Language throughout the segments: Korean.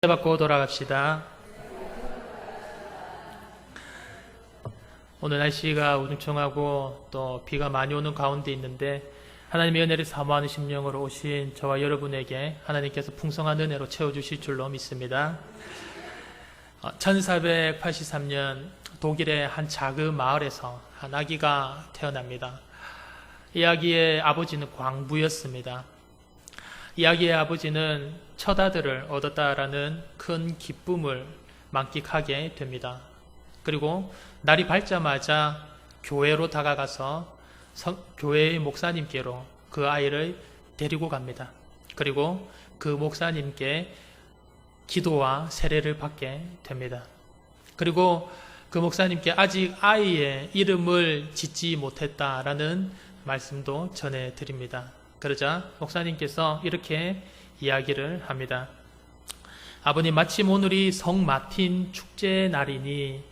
받고 돌아갑시다. 오늘 날씨가 우중충하고 또 비가 많이 오는 가운데 있는데 하나님의 은혜를 사모하는 심령으로 오신 저와 여러분에게 하나님께서 풍성한 은혜로 채워주실 줄로 믿습니다. 1483년 독일의 한 작은 마을에서 한 아기가 태어납니다. 이 아기의 아버지는 광부였습니다. 이 아기의 아버지는 첫 아들을 얻었다라는 큰 기쁨을 만끽하게 됩니다. 그리고 날이 밝자마자 교회로 다가가서 교회의 목사님께로 그 아이를 데리고 갑니다. 그리고 그 목사님께 기도와 세례를 받게 됩니다. 그리고 그 목사님께 아직 아이의 이름을 짓지 못했다라는 말씀도 전해드립니다. 그러자 목사님께서 이렇게 이야기를 합니다. 아버님, 마침 오늘이 성 마틴 축제 날이니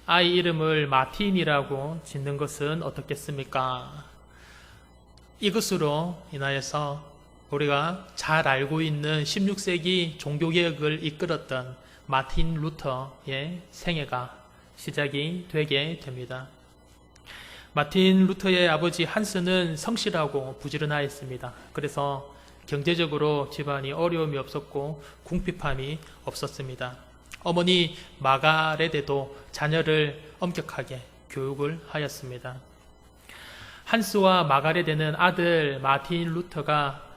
아이 이름을 마틴이라고 짓는 것은 어떻겠습니까? 이것으로 인하여서 우리가 잘 알고 있는 16세기 종교개혁을 이끌었던 마틴 루터의 생애가 시작이 되게 됩니다. 마틴 루터의 아버지 한스는 성실하고 부지런하였습니다. 그래서 경제적으로 집안이 어려움이 없었고 궁핍함이 없었습니다. 어머니 마가레데도 자녀를 엄격하게 교육을 하였습니다. 한스와 마가레데는 아들 마틴 루터가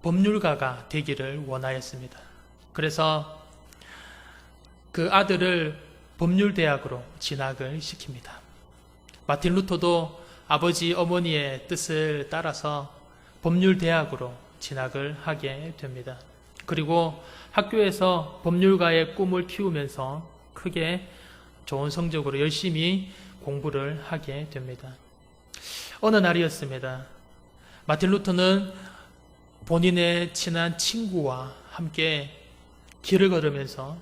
법률가가 되기를 원하였습니다. 그래서 그 아들을 법률대학으로 진학을 시킵니다. 마틴 루터도 아버지 어머니의 뜻을 따라서 법률대학으로 진학을 하게 됩니다. 그리고 학교에서 법률가의 꿈을 키우면서 크게 좋은 성적으로 열심히 공부를 하게 됩니다. 어느 날이었습니다. 마틴 루터는 본인의 친한 친구와 함께 길을 걸으면서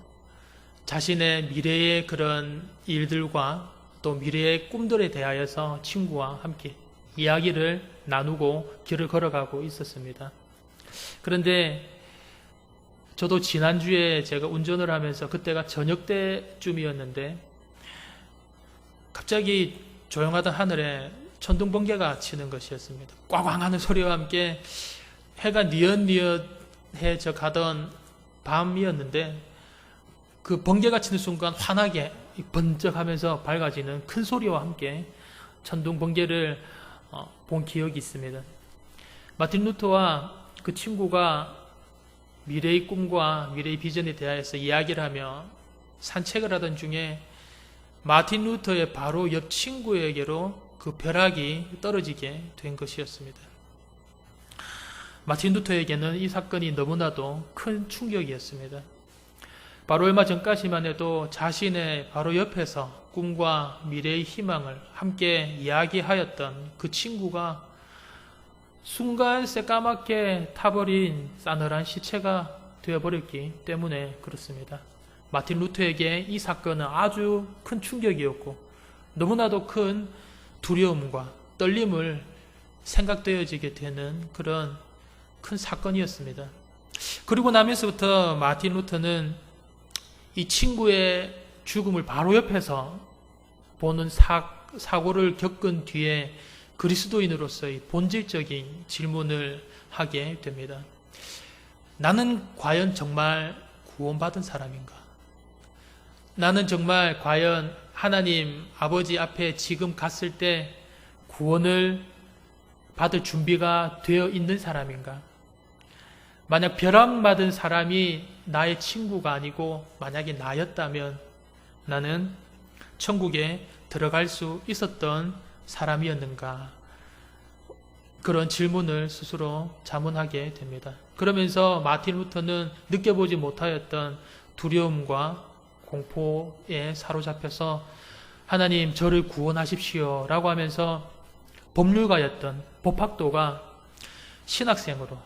자신의 미래의 그런 일들과 또 미래의 꿈들에 대하여서 친구와 함께 이야기를 나누고 길을 걸어가고 있었습니다. 그런데 저도 지난주에 제가 운전을 하면서 그때가 저녁 때쯤이었는데 갑자기 조용하던 하늘에 천둥 번개가 치는 것이었습니다. 꽝꽝 하는 소리와 함께 해가 뉘엿뉘엿해져 가던 밤이었는데 그 번개가 치는 순간 환하게 번쩍하면서 밝아지는 큰 소리와 함께 천둥 번개를 본 기억이 있습니다. 마틴 루터와 그 친구가 미래의 꿈과 미래의 비전에 대하여서 이야기를 하며 산책을 하던 중에 마틴 루터의 바로 옆 친구에게로 그 벼락이 떨어지게 된 것이었습니다. 마틴 루터에게는 이 사건이 너무나도 큰 충격이었습니다. 바로 얼마 전까지만 해도 자신의 바로 옆에서 꿈과 미래의 희망을 함께 이야기하였던 그 친구가 순간 새까맣게 타버린 싸늘한 시체가 되어버렸기 때문에 그렇습니다. 마틴 루터에게 이 사건은 아주 큰 충격이었고 너무나도 큰 두려움과 떨림을 생각되어지게 되는 그런 큰 사건이었습니다. 그리고 나면서부터 마틴 루터는 이 친구의 죽음을 바로 옆에서 보는 사고를 겪은 뒤에 그리스도인으로서의 본질적인 질문을 하게 됩니다. 나는 과연 정말 구원받은 사람인가? 나는 정말 과연 하나님 아버지 앞에 지금 갔을 때 구원을 받을 준비가 되어 있는 사람인가? 만약 벼락맞은 사람이 나의 친구가 아니고 만약에 나였다면 나는 천국에 들어갈 수 있었던 사람이었는가? 그런 질문을 스스로 자문하게 됩니다. 그러면서 마틴 루터는 느껴보지 못하였던 두려움과 공포에 사로잡혀서 하나님 저를 구원하십시오 라고 하면서 법률가였던 법학도가 신학생으로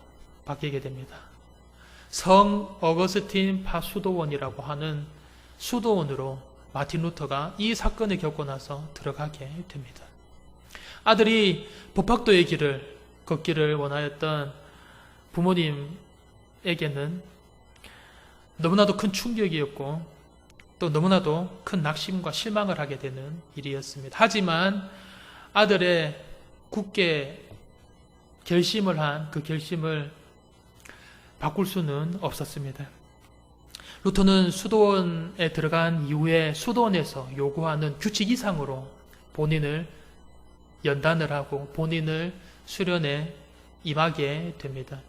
바뀌게 됩니다. 성 어거스틴 파수도원이라고 하는 수도원으로 마틴 루터가 이 사건을 겪고 나서 들어가게 됩니다. 아들이 법학도의 길을 걷기를 원하였던 부모님에게는 너무나도 큰 충격이었고 또 너무나도 큰 낙심과 실망을 하게 되는 일이었습니다. 하지만 아들의 굳게 결심을 한 그 결심을 바꿀 수는 없었습니다. 루터는 수도원에 들어간 이후에 수도원에서 요구하는 규칙 이상으로 본인을 연단을 하고 본인을 수련에 임하게 됩니다.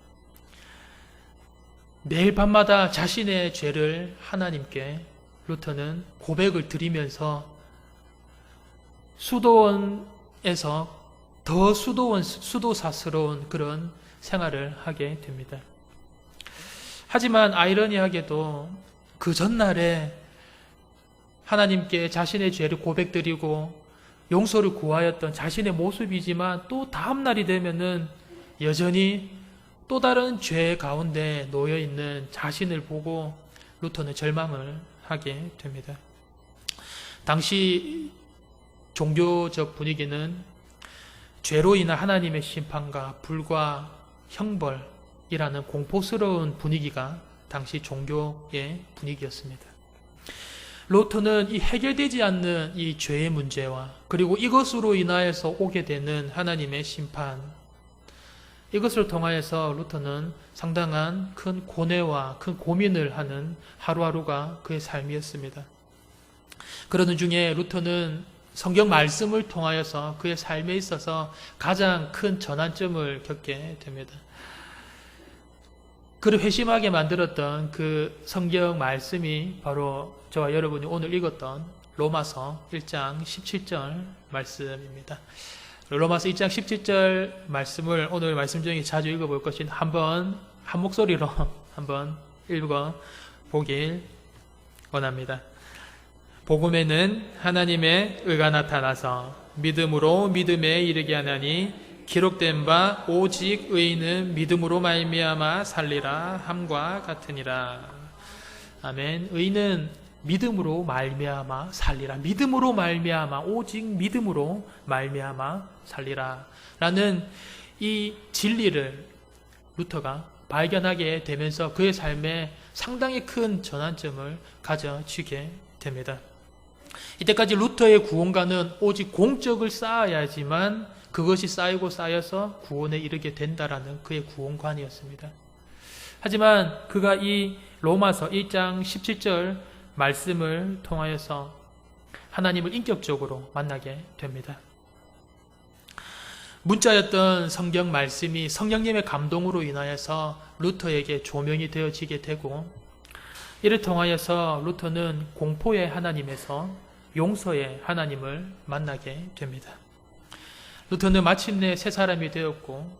매일 밤마다 자신의 죄를 하나님께 루터는 고백을 드리면서 수도원에서 더 수도사스러운 그런 생활을 하게 됩니다. 하지만 아이러니하게도 그 전날에 하나님께 자신의 죄를 고백드리고 용서를 구하였던 자신의 모습이지만 또 다음날이 되면은 여전히 또 다른 죄 가운데 놓여있는 자신을 보고 루터는 절망을 하게 됩니다. 당시 종교적 분위기는 죄로 인한 하나님의 심판과 불과 형벌이라는 공포스러운 분위기가 당시 종교의 분위기였습니다. 루터는 이 해결되지 않는 이 죄의 문제와 그리고 이것으로 인하여서 오게 되는 하나님의 심판, 이것을 통하여서 루터는 상당한 큰 고뇌와 큰 고민을 하는 하루하루가 그의 삶이었습니다. 그러는 중에 루터는 성경 말씀을 통하여서 그의 삶에 있어서 가장 큰 전환점을 겪게 됩니다. 그를 회심하게 만들었던 그 성경 말씀이 바로 저와 여러분이 오늘 읽었던 로마서 1장 17절 말씀입니다. 로마서 1장 17절 말씀을 오늘 말씀 중에 자주 읽어볼 것인 한번 한 목소리로 한번 읽어보길 원합니다. 복음에는 하나님의 의가 나타나서 믿음으로 믿음에 이르게 하나니 기록된 바 오직 의인은 믿음으로 말미암아 살리라 함과 같으니라. 아멘. 의인은 믿음으로 말미암아 살리라. 믿음으로 말미암아 오직 믿음으로 말미암아 살리라 라는 이 진리를 루터가 발견하게 되면서 그의 삶에 상당히 큰 전환점을 가져지게 됩니다. 이때까지 루터의 구원가는 오직 공적을 쌓아야지만 그것이 쌓이고 쌓여서 구원에 이르게 된다라는 그의 구원관이었습니다. 하지만 그가 이 로마서 1장 17절 말씀을 통하여서 하나님을 인격적으로 만나게 됩니다. 문자였던 성경 말씀이 성령님의 감동으로 인하여서 루터에게 조명이 되어지게 되고 이를 통하여서 루터는 공포의 하나님에서 용서의 하나님을 만나게 됩니다. 루터는 마침내 새 사람이 되었고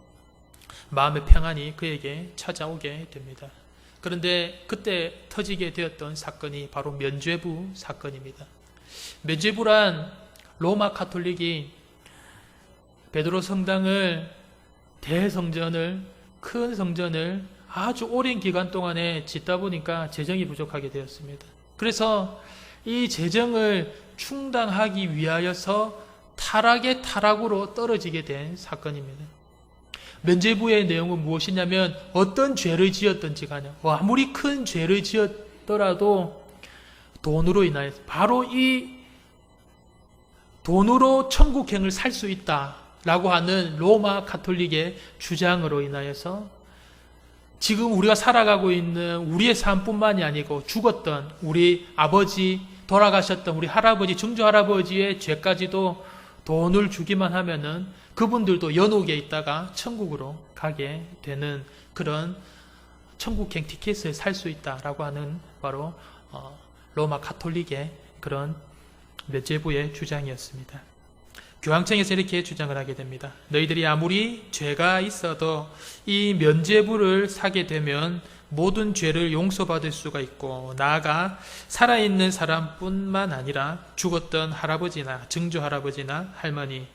마음의 평안이 그에게 찾아오게 됩니다. 그런데 그때 터지게 되었던 사건이 바로 면죄부 사건입니다. 면죄부란 로마 가톨릭이 베드로 성당을 대성전을 큰 성전을 아주 오랜 기간 동안에 짓다 보니까 재정이 부족하게 되었습니다. 그래서 이 재정을 충당하기 위하여서 타락의 타락으로 떨어지게 된 사건입니다. 면죄부의 내용은 무엇이냐면 어떤 죄를 지었든지 간에 아무리 큰 죄를 지었더라도 돈으로 인하여서 바로 이 돈으로 천국행을 살 수 있다라고 하는 로마 가톨릭의 주장으로 인하여서 지금 우리가 살아가고 있는 우리의 삶뿐만이 아니고 죽었던 우리 아버지, 돌아가셨던 우리 할아버지, 증조할아버지의 죄까지도 돈을 주기만 하면은 그분들도 연옥에 있다가 천국으로 가게 되는 그런 천국행 티켓을 살 수 있다라고 하는 바로 로마 가톨릭의 그런 면죄부의 주장이었습니다. 교황청에서 이렇게 주장을 하게 됩니다. 너희들이 아무리 죄가 있어도 이 면죄부를 사게 되면 모든 죄를 용서받을 수가 있고 나아가 살아있는 사람뿐만 아니라 죽었던 할아버지나 증조할아버지나 할머니,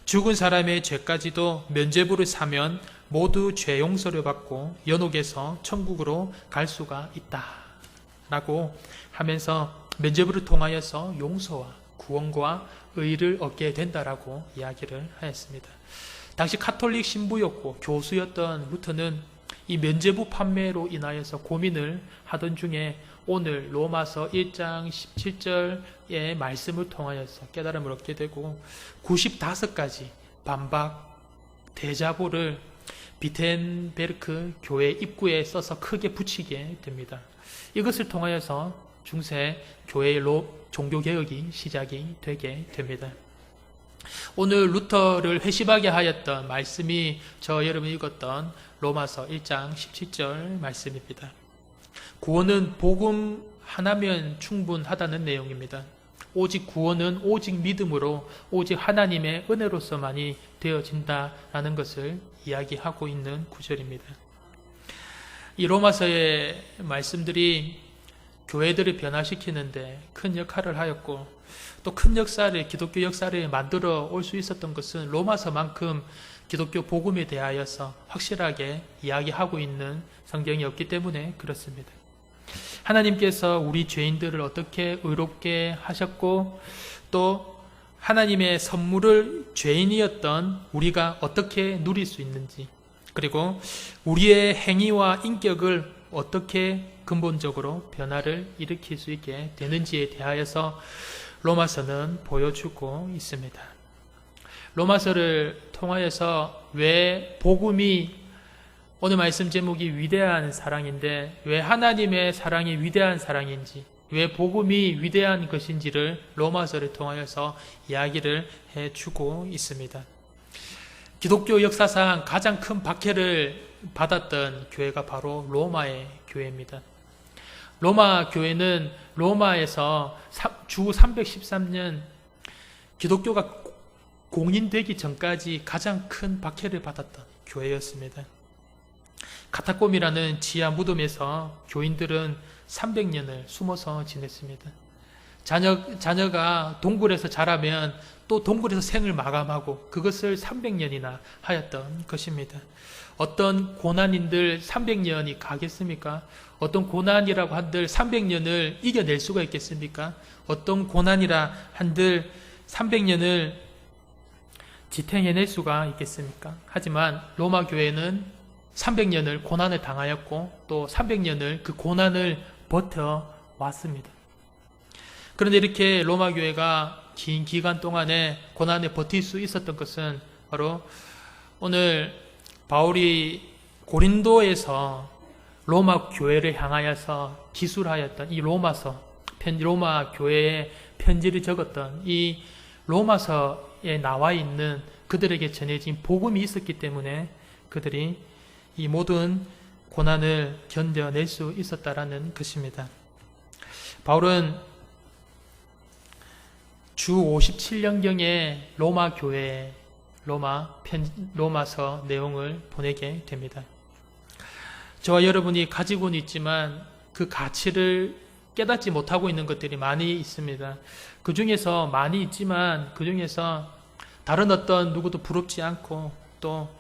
죽은 사람의 죄까지도 면죄부를 사면 모두 죄 용서를 받고 연옥에서 천국으로 갈 수가 있다 라고 하면서 면죄부를 통하여서 용서와 구원과 의를 얻게 된다라고 이야기를 하였습니다. 당시 카톨릭 신부였고 교수였던 루터는 이 면죄부 판매로 인하여서 고민을 하던 중에 오늘 로마서 1장 17절의 말씀을 통하여서 깨달음을 얻게 되고 95가지 반박 대자보를 비텐베르크 교회 입구에 써서 크게 붙이게 됩니다. 이것을 통하여서 중세 교회의 종교개혁이 시작이 되게 됩니다. 오늘 루터를 회심하게 하였던 말씀이 저 여러분이 읽었던 로마서 1장 17절 말씀입니다. 구원은 복음 하나면 충분하다는 내용입니다. 오직 구원은 오직 믿음으로 오직 하나님의 은혜로서만이 되어진다라는 것을 이야기하고 있는 구절입니다. 이 로마서의 말씀들이 교회들을 변화시키는데 큰 역할을 하였고 또 큰 역사를 기독교 역사를 만들어 올 수 있었던 것은 로마서만큼 기독교 복음에 대하여서 확실하게 이야기하고 있는 성경이 없기 때문에 그렇습니다. 하나님께서 우리 죄인들을 어떻게 의롭게 하셨고 또 하나님의 선물을 죄인이었던 우리가 어떻게 누릴 수 있는지 그리고 우리의 행위와 인격을 어떻게 근본적으로 변화를 일으킬 수 있게 되는지에 대하여서 로마서는 보여주고 있습니다. 로마서를 통하여서 왜 복음이 오늘 말씀 제목이 위대한 사랑인데 왜 하나님의 사랑이 위대한 사랑인지 왜 복음이 위대한 것인지를 로마서를 통하여서 이야기를 해주고 있습니다. 기독교 역사상 가장 큰 박해를 받았던 교회가 바로 로마의 교회입니다. 로마 교회는 로마에서 주 313년 기독교가 공인되기 전까지 가장 큰 박해를 받았던 교회였습니다. 카타콤이라는 지하 무덤에서 교인들은 300년을 숨어서 지냈습니다. 자녀가 동굴에서 자라면 또 동굴에서 생을 마감하고 그것을 300년이나 하였던 것입니다. 어떤 고난인들 300년이 가겠습니까? 어떤 고난이라고 한들 300년을 이겨낼 수가 있겠습니까? 어떤 고난이라 한들 300년을 지탱해낼 수가 있겠습니까? 하지만 로마 교회는 300년을 고난을 당하였고 또 300년을 그 고난을 버텨왔습니다. 그런데 이렇게 로마 교회가 긴 기간 동안에 고난에 버틸 수 있었던 것은 바로 오늘 바울이 고린도에서 로마 교회를 향하여서 기술하였던 이 로마 교회에 편지를 적었던 이 로마서에 나와 있는 그들에게 전해진 복음이 있었기 때문에 그들이 이 모든 고난을 견뎌낼 수 있었다라는 것입니다. 바울은 주 57년경에 로마 교회에 로마서 내용을 보내게 됩니다. 저와 여러분이 가지고는 있지만 그 가치를 깨닫지 못하고 있는 것들이 많이 있습니다. 그 중에서 많이 있지만 그 중에서 다른 어떤 누구도 부럽지 않고 또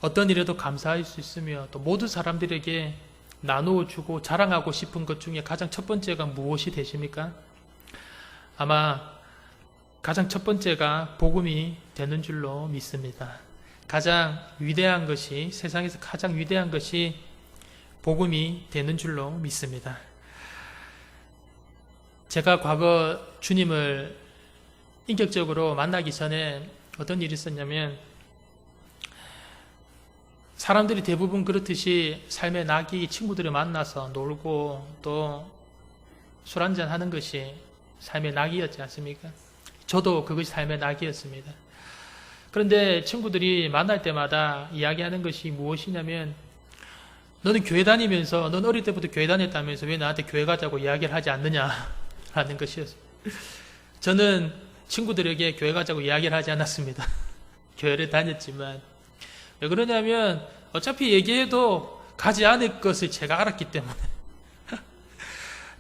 어떤 일에도 감사할 수 있으며 또 모든 사람들에게 나누어 주고 자랑하고 싶은 것 중에 가장 첫 번째가 무엇이 되십니까? 아마 가장 첫 번째가 복음이 되는 줄로 믿습니다. 가장 위대한 것이 세상에서 가장 위대한 것이 복음이 되는 줄로 믿습니다. 제가 과거 주님을 인격적으로 만나기 전에 어떤 일이 있었냐면 사람들이 대부분 그렇듯이 삶의 낙이 친구들을 만나서 놀고 또 술 한잔 하는 것이 삶의 낙이었지 않습니까? 저도 그것이 삶의 낙이었습니다. 그런데 친구들이 만날 때마다 이야기하는 것이 무엇이냐면 너는 교회 다니면서 넌 어릴 때부터 교회 다녔다면서 왜 나한테 교회 가자고 이야기를 하지 않느냐라는 것이었습니다. 저는 친구들에게 교회 가자고 이야기를 하지 않았습니다. 교회를 다녔지만 왜 그러냐면 어차피 얘기해도 가지 않을 것을 제가 알았기 때문에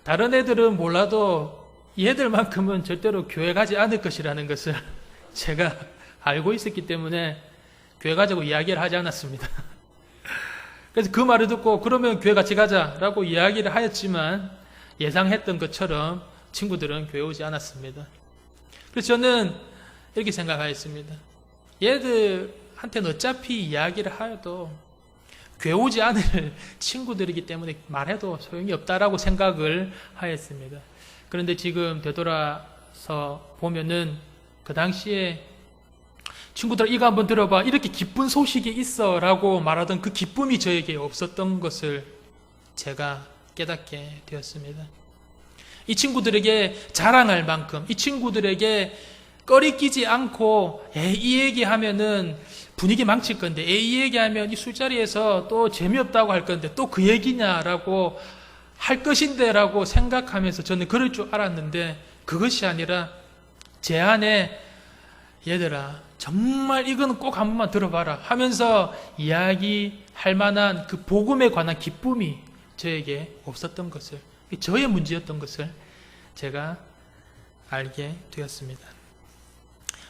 다른 애들은 몰라도 얘들만큼은 절대로 교회 가지 않을 것이라는 것을 제가 알고 있었기 때문에 교회 가자고 이야기를 하지 않았습니다. 그래서 그 말을 듣고 그러면 교회 같이 가자라고 이야기를 하였지만 예상했던 것처럼 친구들은 교회 오지 않았습니다. 그래서 저는 이렇게 생각하였습니다. 얘들한테는 어차피 이야기를 하여도 괴오지 않을 친구들이기 때문에 말해도 소용이 없다라고 생각을 하였습니다. 그런데 지금 되돌아서 보면은 그 당시에 친구들 이거 한번 들어봐, 이렇게 기쁜 소식이 있어 라고 말하던 그 기쁨이 저에게 없었던 것을 제가 깨닫게 되었습니다. 이 친구들에게 자랑할 만큼, 이 친구들에게 꺼리끼지 않고 이 얘기하면은 분위기 망칠 건데, 이 얘기하면 이 술자리에서 또 재미없다고 할 건데 또 그 얘기냐라고 할 것인데 라고 생각하면서 저는 그럴 줄 알았는데, 그것이 아니라 제 안에 얘들아 정말 이건 꼭 한 번만 들어봐라 하면서 이야기할 만한 그 복음에 관한 기쁨이 저에게 없었던 것을, 저의 문제였던 것을 제가 알게 되었습니다.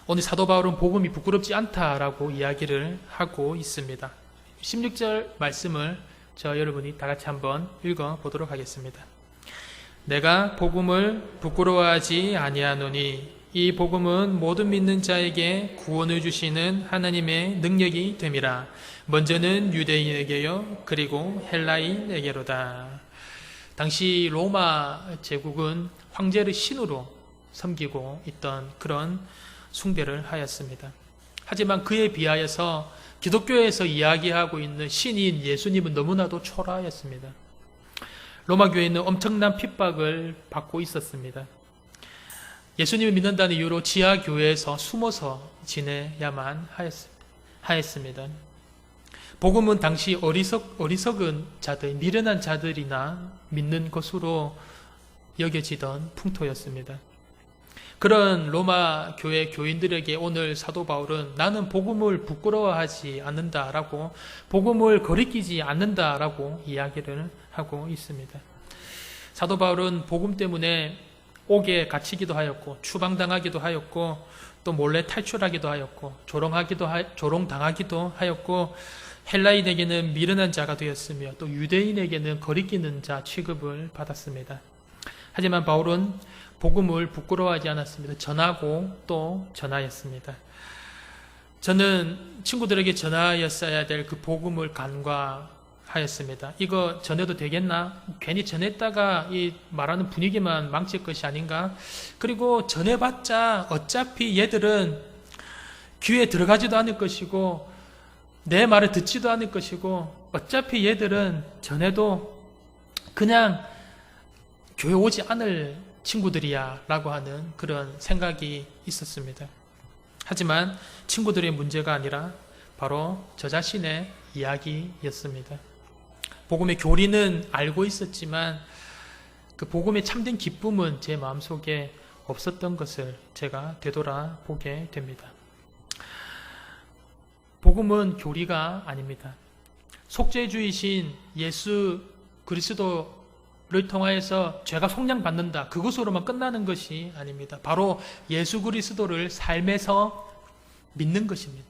오늘 사도 바울은 복음이 부끄럽지 않다라고 이야기를 하고 있습니다. 16절 말씀을 여러분이 다 같이 한번 읽어보도록 하겠습니다. 내가 복음을 부끄러워하지 아니하노니 이 복음은 모든 믿는 자에게 구원을 주시는 하나님의 능력이 됨이라. 먼저는 유대인에게요 그리고 헬라인에게로다. 당시 로마 제국은 황제를 신으로 섬기고 있던 그런 숭배를 하였습니다. 하지만 그에 비하여서 기독교에서 이야기하고 있는 신인 예수님은 너무나도 초라하였습니다. 로마 교회는 엄청난 핍박을 받고 있었습니다. 예수님을 믿는다는 이유로 지하 교회에서 숨어서 지내야만 하였습니다. 복음은 당시 어리석은 자들, 미련한 자들이나 믿는 것으로 여겨지던 풍토였습니다. 그런 로마 교회 교인들에게 오늘 사도 바울은 나는 복음을 부끄러워하지 않는다라고, 복음을 거리끼지 않는다라고 이야기를 하고 있습니다. 사도 바울은 복음 때문에 옥에 갇히기도 하였고, 추방당하기도 하였고, 또 몰래 탈출하기도 하였고, 조롱당하기도 하였고, 헬라인에게는 미련한 자가 되었으며 또 유대인에게는 거리끼는 자 취급을 받았습니다. 하지만 바울은 복음을 부끄러워하지 않았습니다. 전하고 또 전하였습니다. 저는 친구들에게 전하였어야 될 그 복음을 간과하였습니다. 이거 전해도 되겠나? 괜히 전했다가 이 말하는 분위기만 망칠 것이 아닌가? 그리고 전해봤자 어차피 얘들은 귀에 들어가지도 않을 것이고 내 말을 듣지도 않을 것이고 어차피 얘들은 전해도 그냥 교회 오지 않을 친구들이야 라고 하는 그런 생각이 있었습니다. 하지만 친구들의 문제가 아니라 바로 저 자신의 이야기였습니다. 복음의 교리는 알고 있었지만 그 복음의 참된 기쁨은 제 마음속에 없었던 것을 제가 되돌아보게 됩니다. 복음은 교리가 아닙니다. 속죄주이신 예수 그리스도를 통하여서 죄가 속량받는다, 그것으로만 끝나는 것이 아닙니다. 바로 예수 그리스도를 삶에서 믿는 것입니다.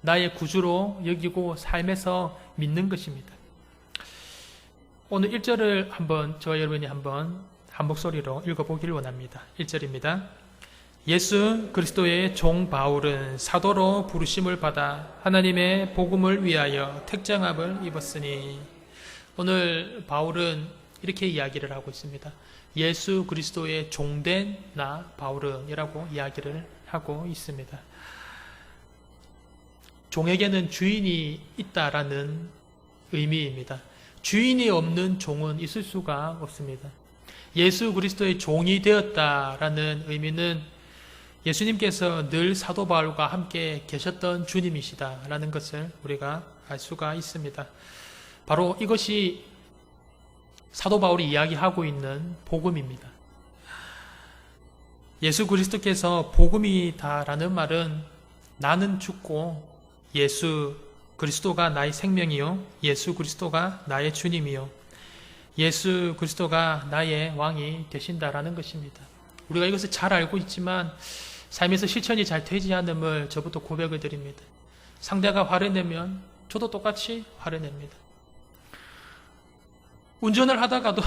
나의 구주로 여기고 삶에서 믿는 것입니다. 오늘 1절을 한번 저와 여러분이 한번 한 목소리로 읽어보기를 원합니다. 1절입니다. 예수 그리스도의 종 바울은 사도로 부르심을 받아 하나님의 복음을 위하여 택장함을 입었으니. 오늘 바울은 이렇게 이야기를 하고 있습니다. 예수 그리스도의 종된 나 바울은 이라고 이야기를 하고 있습니다. 종에게는 주인이 있다라는 의미입니다. 주인이 없는 종은 있을 수가 없습니다. 예수 그리스도의 종이 되었다라는 의미는 예수님께서 늘 사도 바울과 함께 계셨던 주님이시다라는 것을 우리가 알 수가 있습니다. 바로 이것이 사도 바울이 이야기하고 있는 복음입니다. 예수 그리스도께서 복음이다라는 말은 나는 죽고 예수 그리스도가 나의 생명이요, 예수 그리스도가 나의 주님이요, 예수 그리스도가 나의 왕이 되신다라는 것입니다. 우리가 이것을 잘 알고 있지만 삶에서 실천이 잘 되지 않음을 저부터 고백을 드립니다. 상대가 화를 내면 저도 똑같이 화를 냅니다. 운전을 하다가도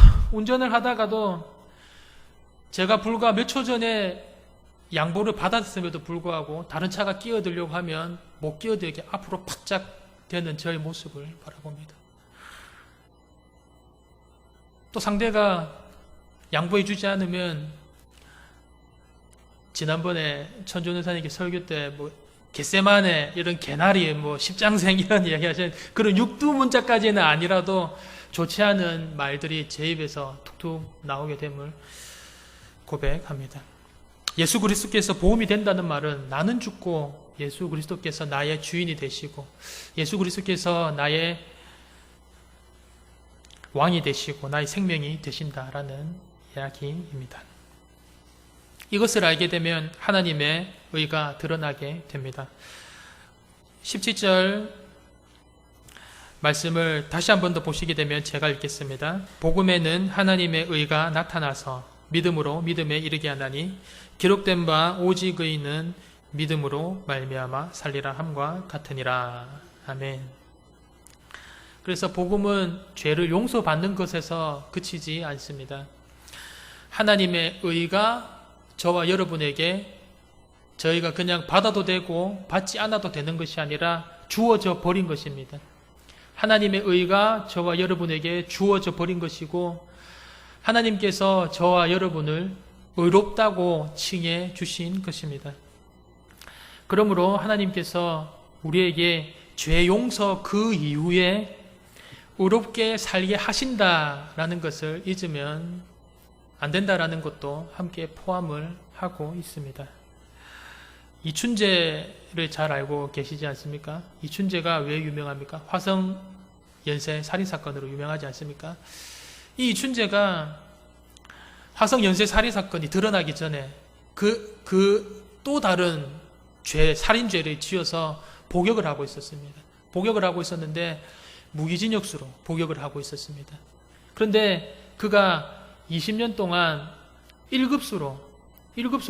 제가 불과 몇 초 전에 양보를 받았음에도 불구하고 다른 차가 끼어들려고 하면 못 끼어들게 앞으로 바짝 되는 저의 모습을 바라봅니다. 또 상대가 양보해 주지 않으면, 지난번에 천주연사님께 설교 때 겟세마네 이런 개나리 십장생 이런 이야기 하신 그런 육두문자까지는 아니라도 좋지 않은 말들이 제 입에서 툭툭 나오게 됨을 고백합니다. 예수 그리스도께서 보험이 된다는 말은 나는 죽고 예수 그리스도께서 나의 주인이 되시고 예수 그리스도께서 나의 왕이 되시고 나의 생명이 되신다라는 이야기입니다. 이것을 알게 되면 하나님의 의가 드러나게 됩니다. 17절 말씀을 다시 한 번 더 보시게 되면 제가 읽겠습니다. 복음에는 하나님의 의가 나타나서 믿음으로 믿음에 이르게 하나니 기록된 바 오직 의인은 믿음으로 말미암아 살리라 함과 같으니라. 아멘. 그래서 복음은 죄를 용서받는 것에서 그치지 않습니다. 하나님의 의가 저와 여러분에게 저희가 그냥 받아도 되고 받지 않아도 되는 것이 아니라 주어져 버린 것입니다. 하나님의 의가 저와 여러분에게 주어져 버린 것이고 하나님께서 저와 여러분을 의롭다고 칭해 주신 것입니다. 그러므로 하나님께서 우리에게 죄 용서 그 이후에 의롭게 살게 하신다라는 것을 잊으면 안 된다라는 것도 함께 포함을 하고 있습니다. 이춘재를 잘 알고 계시지 않습니까? 이춘재가 왜 유명합니까? 화성 연쇄 살인 사건으로 유명하지 않습니까? 이 이춘재가 화성 연쇄 살인 사건이 드러나기 전에 또 다른 살인죄를 지어서 복역을 하고 있었습니다. 복역을 하고 있었는데 무기징역수로 복역을 하고 있었습니다. 그런데 그가 20년 동안 1급수로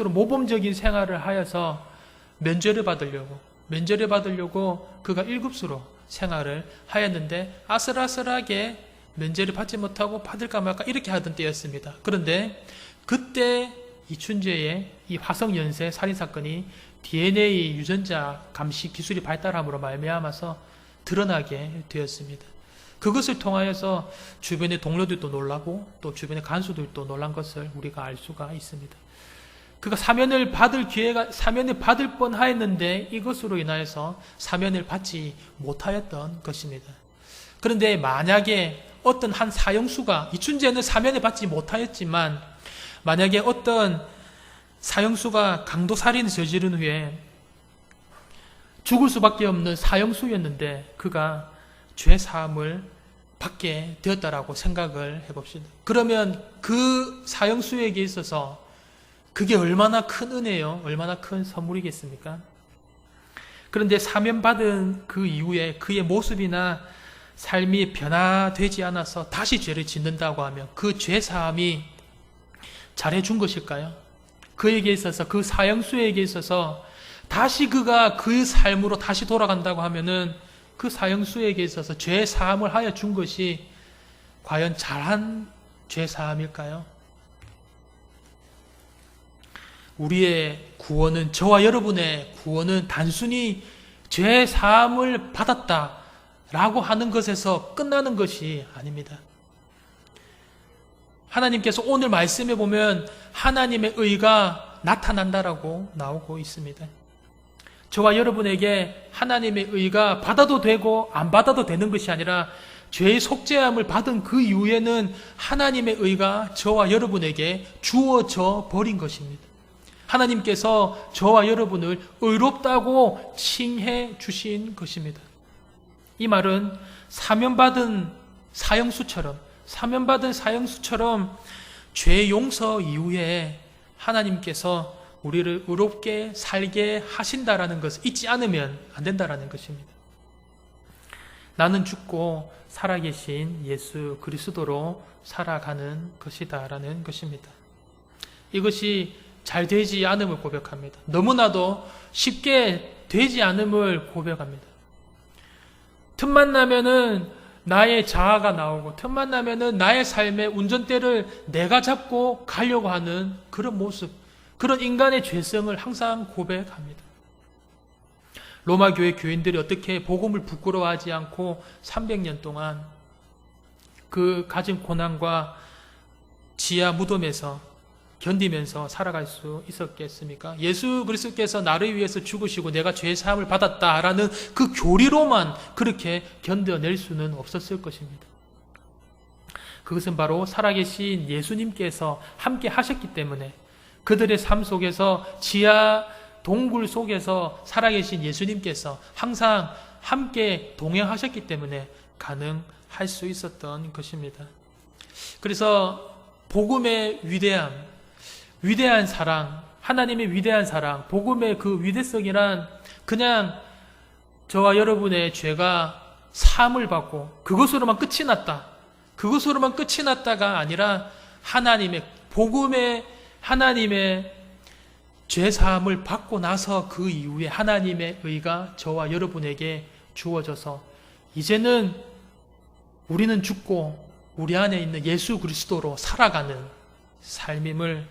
모범적인 생활을 하여서 면죄를 받으려고 그가 1급수로 생활을 하였는데 아슬아슬하게 면죄를 받지 못하고 받을까 말까 이렇게 하던 때였습니다. 그런데 그때 이춘재의 이 화성 연쇄 살인 사건이 DNA 유전자 감시 기술이 발달함으로 말미암아서 드러나게 되었습니다. 그것을 통하여서 주변의 동료들도 놀라고 또 주변의 간수들도 놀란 것을 우리가 알 수가 있습니다. 그가 사면을 받을 뻔하였는데 이것으로 인하여서 사면을 받지 못하였던 것입니다. 그런데 만약에 어떤 한 사형수가, 이춘재는 사면을 받지 못하였지만 만약에 어떤 사형수가 강도살인을 저지른 후에 죽을 수밖에 없는 사형수였는데 그가 죄사함을 받게 되었다라고 생각을 해봅시다. 그러면 그 사형수에게 있어서 그게 얼마나 큰 은혜요, 얼마나 큰 선물이겠습니까? 그런데 사면받은 그 이후에 그의 모습이나 삶이 변화되지 않아서 다시 죄를 짓는다고 하면 그 죄사함이 잘해준 것일까요? 그에게 있어서, 그 사형수에게 있어서 다시 그가 그 삶으로 다시 돌아간다고 하면은 그 사형수에게 있어서 죄 사함을 하여 준 것이 과연 잘한 죄 사함일까요? 우리의 구원은, 저와 여러분의 구원은 단순히 죄 사함을 받았다라고 하는 것에서 끝나는 것이 아닙니다. 하나님께서 오늘 말씀에 보면 하나님의 의가 나타난다라고 나오고 있습니다. 저와 여러분에게 하나님의 의가 받아도 되고 안 받아도 되는 것이 아니라 죄의 속죄함을 받은 그 이후에는 하나님의 의가 저와 여러분에게 주어져 버린 것입니다. 하나님께서 저와 여러분을 의롭다고 칭해 주신 것입니다. 이 말은 사면받은 사형수처럼 죄 용서 이후에 하나님께서 우리를 의롭게 살게 하신다라는 것을 잊지 않으면 안 된다라는 것입니다. 나는 죽고 살아계신 예수 그리스도로 살아가는 것이다라는 것입니다. 이것이 잘 되지 않음을 고백합니다. 너무나도 쉽게 되지 않음을 고백합니다. 틈만 나면은 나의 자아가 나오고 틈만 나면은 나의 삶의 운전대를 내가 잡고 가려고 하는 그런 모습, 그런 인간의 죄성을 항상 고백합니다. 로마 교회 교인들이 어떻게 복음을 부끄러워하지 않고 300년 동안 그 가진 고난과 지하 무덤에서 견디면서 살아갈 수 있었겠습니까? 예수 그리스도께서 나를 위해서 죽으시고 내가 죄 사함을 받았다라는 그 교리로만 그렇게 견뎌낼 수는 없었을 것입니다. 그것은 바로 살아계신 예수님께서 함께 하셨기 때문에, 그들의 삶 속에서 지하 동굴 속에서 살아계신 예수님께서 항상 함께 동행하셨기 때문에 가능할 수 있었던 것입니다. 그래서 복음의 위대한 사랑, 하나님의 위대한 사랑, 복음의 그 위대성이란 그냥 저와 여러분의 죄가 사함을 받고 그것으로만 끝이 났다가 아니라 복음의 하나님의 죄 사함을 받고 나서 그 이후에 하나님의 의가 저와 여러분에게 주어져서 이제는 우리는 죽고 우리 안에 있는 예수 그리스도로 살아가는 삶임을,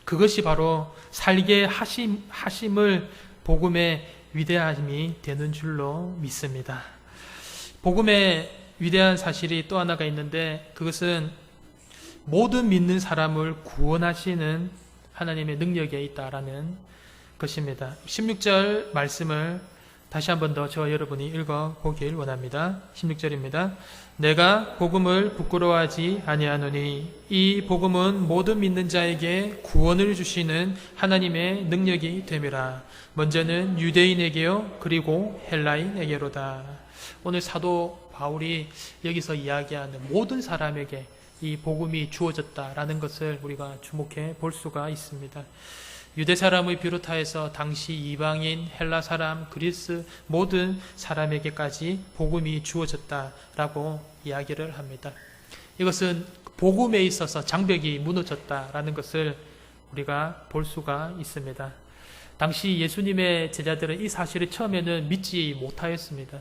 그것이 바로 살게 하심을 복음의 위대함이 되는 줄로 믿습니다. 복음의 위대한 사실이 또 하나가 있는데, 그것은 모든 믿는 사람을 구원하시는 하나님의 능력에 있다라는 것입니다. 16절 말씀을 다시 한 번 더 저와 여러분이 읽어보길 원합니다. 16절입니다. 내가 복음을 부끄러워하지 아니하노니 이 복음은 모든 믿는 자에게 구원을 주시는 하나님의 능력이 됨이라. 먼저는 유대인에게요 그리고 헬라인에게로다. 오늘 사도 바울이 여기서 이야기하는 모든 사람에게 이 복음이 주어졌다라는 것을 우리가 주목해 볼 수가 있습니다. 유대 사람을 비롯하여서 당시 이방인, 헬라 사람, 그리스 모든 사람에게까지 복음이 주어졌다라고 이야기를 합니다. 이것은 복음에 있어서 장벽이 무너졌다라는 것을 우리가 볼 수가 있습니다. 당시 예수님의 제자들은 이 사실을 처음에는 믿지 못하였습니다.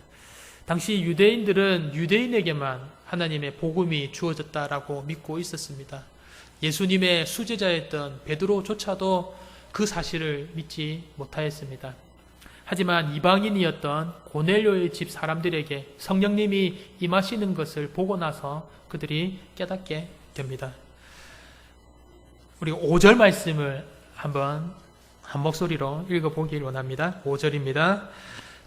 당시 유대인들은 유대인에게만 하나님의 복음이 주어졌다라고 믿고 있었습니다. 예수님의 수제자였던 베드로조차도 그 사실을 믿지 못하였습니다. 하지만 이방인이었던 고넬료의 집 사람들에게 성령님이 임하시는 것을 보고 나서 그들이 깨닫게 됩니다. 우리 5절 말씀을 한번 한 목소리로 읽어보길 원합니다. 5절입니다.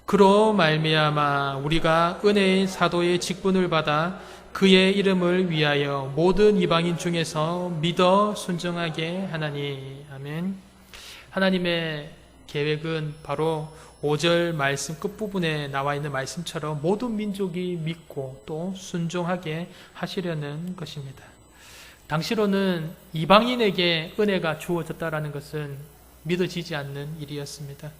그로 말미암아 우리가 은혜의 사도의 직분을 받아 그의 이름을 위하여 모든 이방인 중에서 믿어 순종하게 하나니. 아멘. 하나님의 계획은 바로 5절 말씀 끝부분에 나와 있는 말씀처럼 모든 민족이 믿고 또 순종하게 하시려는 것입니다. 당시로는 이방인에게 은혜가 주어졌다라는 것은 믿어지지 않는 일이었습니다.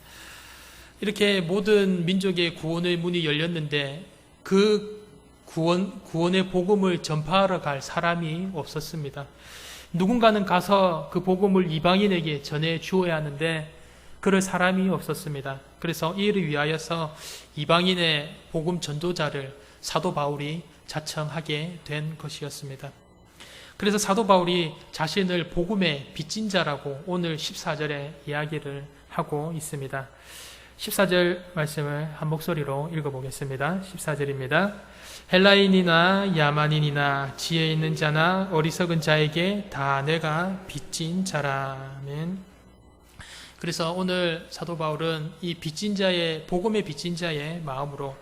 이렇게 모든 민족의 구원의 문이 열렸는데 그 구원의 복음을 전파하러 갈 사람이 없었습니다. 누군가는 가서 그 복음을 이방인에게 전해 주어야 하는데 그럴 사람이 없었습니다. 그래서 이를 위하여서 이방인의 복음 전도자를 사도 바울이 자청하게 된 것이었습니다. 그래서 사도 바울이 자신을 복음의 빚진 자라고 오늘 14절에 이야기를 하고 있습니다. 14절 말씀을 한 목소리로 읽어보겠습니다. 14절입니다. 헬라인이나 야만인이나 지혜 있는 자나 어리석은 자에게 다 내가 빚진 자라면. 그래서 오늘 사도 바울은 이 빚진 자의, 복음의 빚진 자의 마음으로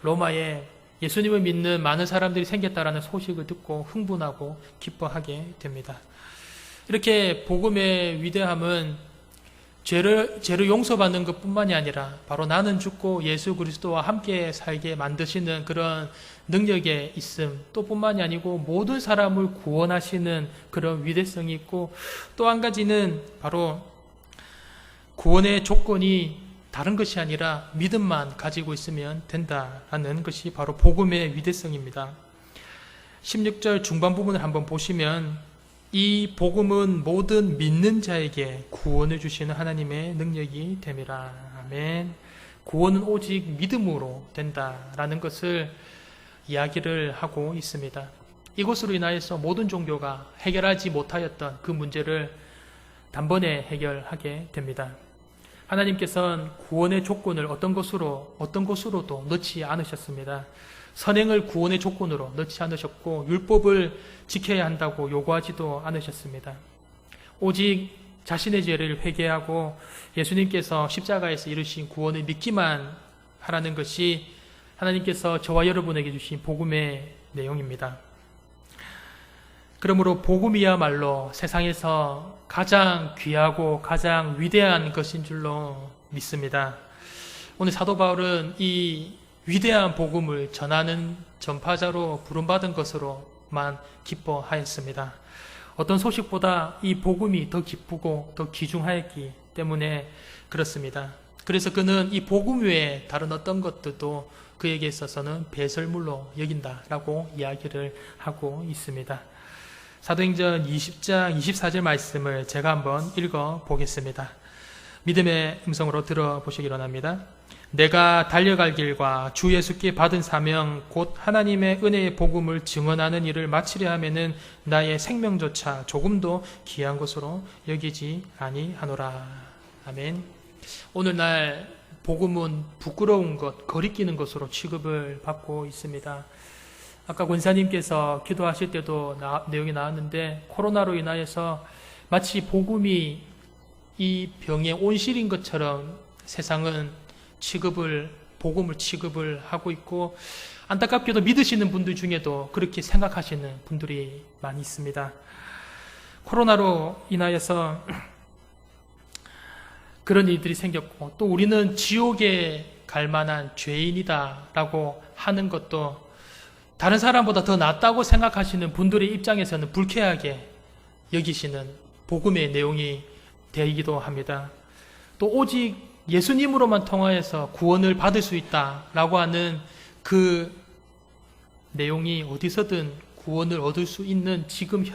로마에 예수님을 믿는 많은 사람들이 생겼다라는 소식을 듣고 흥분하고 기뻐하게 됩니다. 이렇게 복음의 위대함은 죄를 용서받는 것뿐만이 아니라 바로 나는 죽고 예수 그리스도와 함께 살게 만드시는 그런 능력에 있음, 또 뿐만이 아니고 모든 사람을 구원하시는 그런 위대성이 있고, 또 한 가지는 바로 구원의 조건이 다른 것이 아니라 믿음만 가지고 있으면 된다라는 것이 바로 복음의 위대성입니다. 16절 중반 부분을 한번 보시면 이 복음은 모든 믿는 자에게 구원을 주시는 하나님의 능력이 됨이라. 아멘. 구원은 오직 믿음으로 된다라는 것을 이야기를 하고 있습니다. 이것으로 인하여서 모든 종교가 해결하지 못하였던 그 문제를 단번에 해결하게 됩니다. 하나님께서는 구원의 조건을 어떤 것으로도 넣지 않으셨습니다. 선행을 구원의 조건으로 넣지 않으셨고 율법을 지켜야 한다고 요구하지도 않으셨습니다. 오직 자신의 죄를 회개하고 예수님께서 십자가에서 이루신 구원을 믿기만 하라는 것이 하나님께서 저와 여러분에게 주신 복음의 내용입니다. 그러므로 복음이야말로 세상에서 가장 귀하고 가장 위대한 것인 줄로 믿습니다. 오늘 사도 바울은 이 위대한 복음을 전하는 전파자로 부름받은 것으로만 기뻐하였습니다. 어떤 소식보다 이 복음이 더 기쁘고 더 귀중하였기 때문에 그렇습니다. 그래서 그는 이 복음 외에 다른 어떤 것들도 그에게 있어서는 배설물로 여긴다라고 이야기를 하고 있습니다. 사도행전 20장 24절 말씀을 제가 한번 읽어 보겠습니다. 믿음의 음성으로 들어보시기 원합니다. 내가 달려갈 길과 주 예수께 받은 사명 곧 하나님의 은혜의 복음을 증언하는 일을 마치려 하면은 나의 생명조차 조금도 귀한 것으로 여기지 아니하노라. 아멘. 오늘날 복음은 부끄러운 것, 거리끼는 것으로 취급을 받고 있습니다. 아까 권사님께서 기도하실 때도 내용이 나왔는데 코로나로 인하여서 마치 복음이 이 병의 온실인 것처럼 세상은 복음을 취급을 하고 있고 안타깝게도 믿으시는 분들 중에도 그렇게 생각하시는 분들이 많이 있습니다. 코로나로 인하여서 그런 일들이 생겼고 또 우리는 지옥에 갈 만한 죄인이다라고 하는 것도 다른 사람보다 더 낫다고 생각하시는 분들의 입장에서는 불쾌하게 여기시는 복음의 내용이 되기도 합니다. 또 오직 예수님으로만 통하여서 구원을 받을 수 있다라고 하는 그 내용이 어디서든 구원을 얻을 수 있는 지금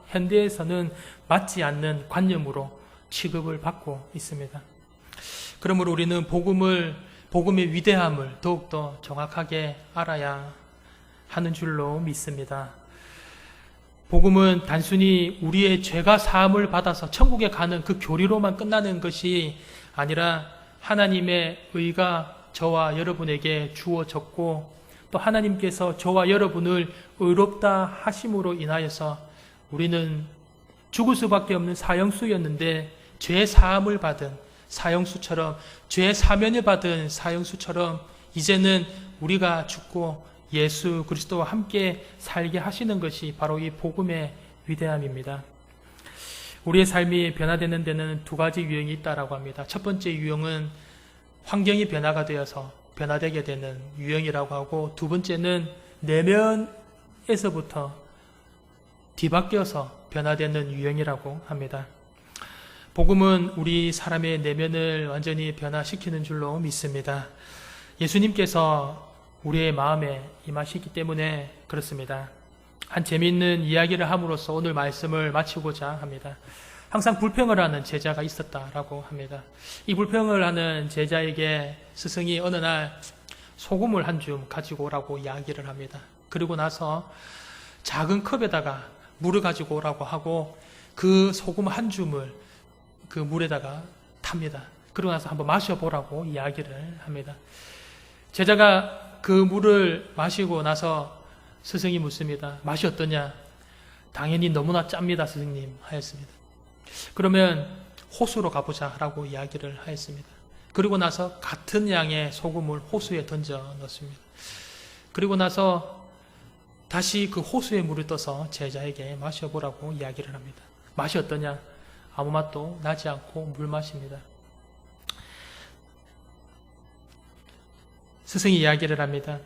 현대에서는 맞지 않는 관념으로 취급을 받고 있습니다. 그러므로 우리는 복음의 위대함을 더욱더 정확하게 알아야 하는 줄로 믿습니다. 복음은 단순히 우리의 죄가 사함을 받아서 천국에 가는 그 교리로만 끝나는 것이 아니라 하나님의 의가 저와 여러분에게 주어졌고 또 하나님께서 저와 여러분을 의롭다 하심으로 인하여서 우리는 죽을 수밖에 없는 사형수였는데 죄 사함을 받은 사형수처럼 죄 사면을 받은 사형수처럼 이제는 우리가 죽고 예수 그리스도와 함께 살게 하시는 것이 바로 이 복음의 위대함입니다. 우리의 삶이 변화되는 데는 두 가지 유형이 있다라고 합니다. 첫 번째 유형은 환경이 변화가 되어서 변화되게 되는 유형이라고 하고 두 번째는 내면에서부터 뒤바뀌어서 변화되는 유형이라고 합니다. 복음은 우리 사람의 내면을 완전히 변화시키는 줄로 믿습니다. 예수님께서 우리의 마음에 임하시기 때문에 그렇습니다. 한 재미있는 이야기를 함으로써 오늘 말씀을 마치고자 합니다. 항상 불평을 하는 제자가 있었다라고 합니다. 이 불평을 하는 제자에게 스승이 어느 날 소금을 한 줌 가지고 오라고 이야기를 합니다. 그리고 나서 작은 컵에다가 물을 가지고 오라고 하고 그 소금 한 줌을 그 물에다가 탑니다. 그러고 나서 한번 마셔보라고 이야기를 합니다. 제자가 그 물을 마시고 나서 스승이 묻습니다. 맛이 어떠냐? 당연히 너무나 짭니다, 스승님 하였습니다. 그러면 호수로 가보자 라고 이야기를 하였습니다. 그리고 나서 같은 양의 소금을 호수에 던져 넣습니다. 그리고 나서 다시 그 호수의 물을 떠서 제자에게 마셔보라고 이야기를 합니다. 맛이 어떠냐? 아무 맛도 나지 않고 물맛입니다. 스승이 이야기를 합니다.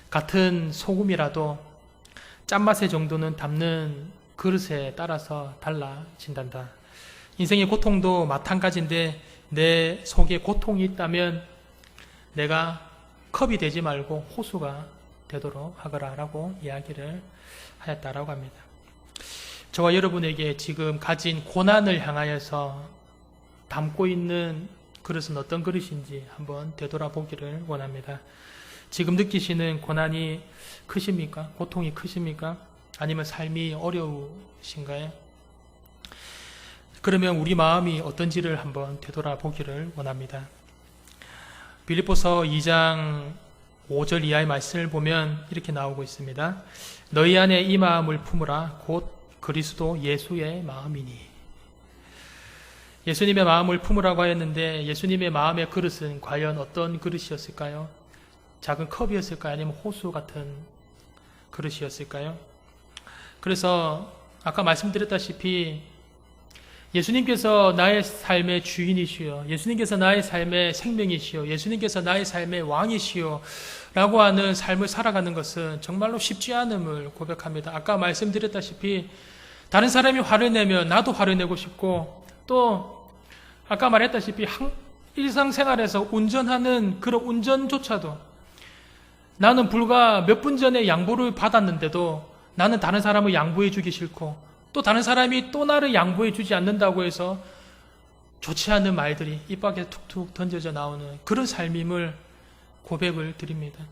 같은 소금이라도 짠맛의 정도는 담는 그릇에 따라서 달라진단다. 인생의 고통도 마찬가지인데 내 속에 고통이 있다면 내가 컵이 되지 말고 호수가 되도록 하거라 라고 이야기를 하였다라고 합니다. 저와 여러분에게 지금 가진 고난을 향하여서 담고 있는 그릇은 어떤 그릇인지 한번 되돌아보기를 원합니다. 지금 느끼시는 고난이 크십니까? 고통이 크십니까? 아니면 삶이 어려우신가요? 그러면 우리 마음이 어떤지를 한번 되돌아보기를 원합니다. 빌립보서 2장 5절 이하의 말씀을 보면 이렇게 나오고 있습니다. 너희 안에 이 마음을 품으라. 곧 그리스도 예수의 마음이니. 예수님의 마음을 품으라고 하였는데 예수님의 마음의 그릇은 과연 어떤 그릇이었을까요? 작은 컵이었을까요? 아니면 호수 같은 그릇이었을까요? 그래서 아까 말씀드렸다시피 예수님께서 나의 삶의 주인이시여, 예수님께서 나의 삶의 생명이시여, 예수님께서 나의 삶의 왕이시여 라고 하는 삶을 살아가는 것은 정말로 쉽지 않음을 고백합니다. 아까 말씀드렸다시피 다른 사람이 화를 내면 나도 화를 내고 싶고, 또 아까 말했다시피 일상생활에서 운전하는 그런 운전조차도 나는 불과 몇 분 전에 양보를 받았는데도 나는 다른 사람을 양보해 주기 싫고, 또 다른 사람이 또 나를 양보해 주지 않는다고 해서 좋지 않은 말들이 입 밖에 툭툭 던져져 나오는 그런 삶임을 고백을 드립니다.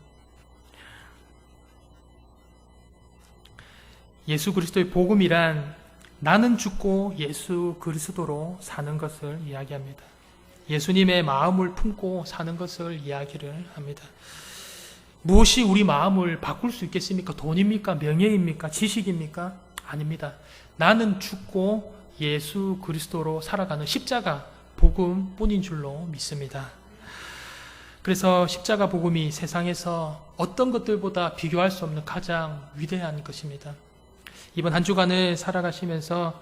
예수 그리스도의 복음이란 나는 죽고 예수 그리스도로 사는 것을 이야기합니다. 예수님의 마음을 품고 사는 것을 이야기를 합니다. 무엇이 우리 마음을 바꿀 수 있겠습니까? 돈입니까? 명예입니까? 지식입니까? 아닙니다. 나는 죽고 예수 그리스도로 살아가는 십자가 복음뿐인 줄로 믿습니다. 그래서 십자가 복음이 세상에서 어떤 것들보다 비교할 수 없는 가장 위대한 것입니다. 이번 한 주간을 살아가시면서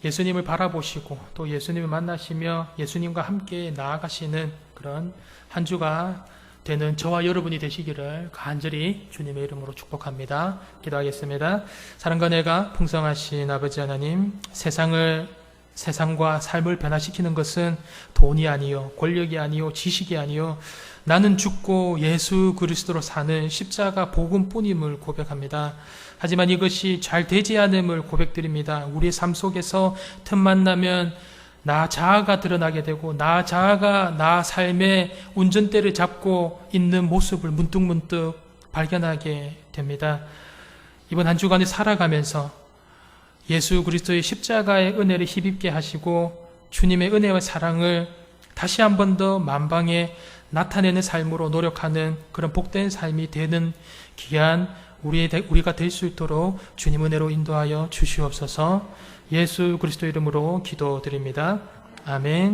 예수님을 바라보시고 또 예수님을 만나시며 예수님과 함께 나아가시는 그런 한 주가 되는 저와 여러분이 되시기를 간절히 주님의 이름으로 축복합니다. 기도하겠습니다. 사랑과 은혜가 풍성하신 아버지 하나님, 세상과 삶을 변화시키는 것은 돈이 아니요, 권력이 아니요, 지식이 아니요, 나는 죽고 예수 그리스도로 사는 십자가 복음뿐임을 고백합니다. 하지만 이것이 잘 되지 않음을 고백드립니다. 우리의 삶 속에서 틈만 나면 나 자아가 드러나게 되고 나 자아가 나 삶의 운전대를 잡고 있는 모습을 문득문득 발견하게 됩니다. 이번 한 주간에 살아가면서 예수 그리스도의 십자가의 은혜를 힘입게 하시고 주님의 은혜와 사랑을 다시 한 번 더 만방에 나타내는 삶으로 노력하는 그런 복된 삶이 되는 귀한 우리가 될 수 있도록 주님 은혜로 인도하여 주시옵소서. 예수 그리스도 이름으로 기도드립니다. 아멘.